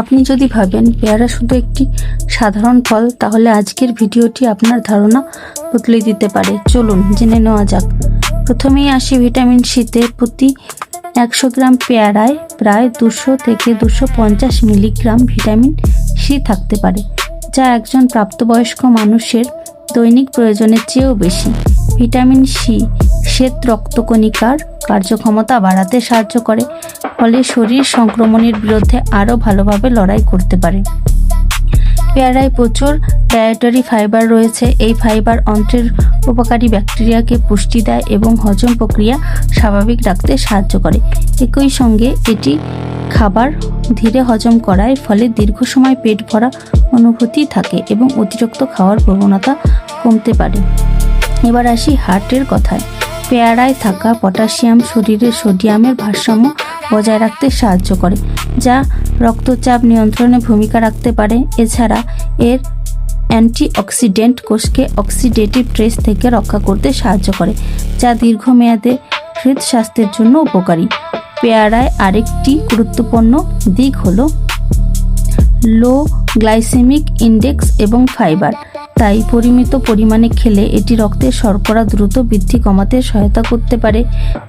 আপনি যদি ভাবেন পেয়ারা শুধু একটি সাধারণ ফল, তাহলে আজকের ভিডিওটি আপনার ধারণা বদলে দিতে পারে। চলুন জেনে নেওয়া যাক। প্রথমেই আসি ভিটামিন সিতে। প্রতি 100 গ্রাম পেয়ারায় প্রায় 200 থেকে 250 মিলিগ্রাম ভিটামিন সি থাকতে পারে, যা একজন প্রাপ্তবয়স্ক মানুষের দৈনিক প্রয়োজনের চেয়েও বেশি। ভিটামিন সি শ্বেত রক্তকণিকার কার্যক্ষমতা বাড়াতে সাহায্য করে, ফলে শরীর সংক্রমণের বিরুদ্ধে আরও ভালোভাবে লড়াই করতে পারে। পেয়ারায় প্রচুর ডায়েটারি ফাইবার রয়েছে। এই ফাইবার অন্ত্রের উপকারী ব্যাকটেরিয়াকে পুষ্টি দেয় এবং হজম প্রক্রিয়া স্বাভাবিক রাখতে সাহায্য করে। একই সঙ্গে এটি খাবার ধীরে হজম করায়, ফলে দীর্ঘ সময় পেট ভরা অনুভূতি থাকে এবং অতিরিক্ত খাওয়ার প্রবণতা কমতে পারে। এবার আসি হার্টের কথায়। পেয়ারায় থাকা পটাশিয়াম শরীরে সোডিয়ামের ভারসাম্য বজায় রাখতে সাহায্য করে, যা রক্তচাপ নিয়ন্ত্রণে ভূমিকা রাখতে পারে। এছাড়া এর অ্যান্টিঅক্সিডেন্ট কোষকে অক্সিডেটিভ স্ট্রেস থেকে রক্ষা করতে সাহায্য করে, যা দীর্ঘমেয়াদে হৃদস্বাস্থ্যের জন্য উপকারী। পেয়ারায় আরেকটি গুরুত্বপূর্ণ দিক হলো লো গ্লাইসেমিক ইন্ডেক্স এবং ফাইবার। তাই পরিমিত পরিমাণে খেলে এটি রক্তের শর্করা দ্রুত বৃদ্ধি কমাতে সহায়তা করতে পারে।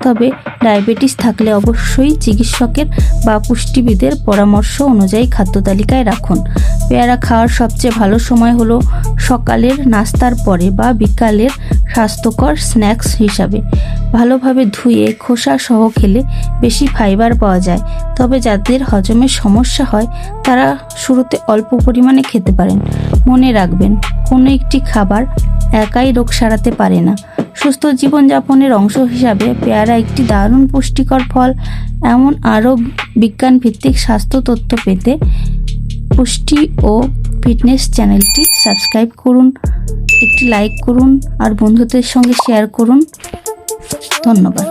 তবে ডায়াবেটিস থাকলে অবশ্যই চিকিৎসকের বা পুষ্টিবিদের পরামর্শ অনুযায়ী খাদ্য তালিকায় রাখুন। পেয়ারা খাওয়ার সবচেয়ে ভালো সময় হলো সকালের নাস্তার পরে বা বিকালের স্বাস্থ্যকর স্ন্যাক্স হিসাবে। ভালোভাবে ধুয়ে খোসা সহ খেলে বেশি ফাইবার পাওয়া যায়। তবে যাদের হজমের সমস্যা হয় তারা শুরুতে অল্প পরিমাণে খেতে পারেন। মনে রাখবেন, কোনো একটি খাবার একাই রোগ সারাতে পারে না। সুস্থ জীবনযাপনের অংশ হিসাবে পেয়ারা একটি দারুণ পুষ্টিকর ফল। এমন আরও বিজ্ঞানভিত্তিক স্বাস্থ্য তথ্য পেতে পুষ্টি ও ফিটনেস চ্যানেলটি সাবস্ক্রাইব করুন, একটি লাইক করুন আর বন্ধুদের সঙ্গে শেয়ার করুন। ধন্যবাদ।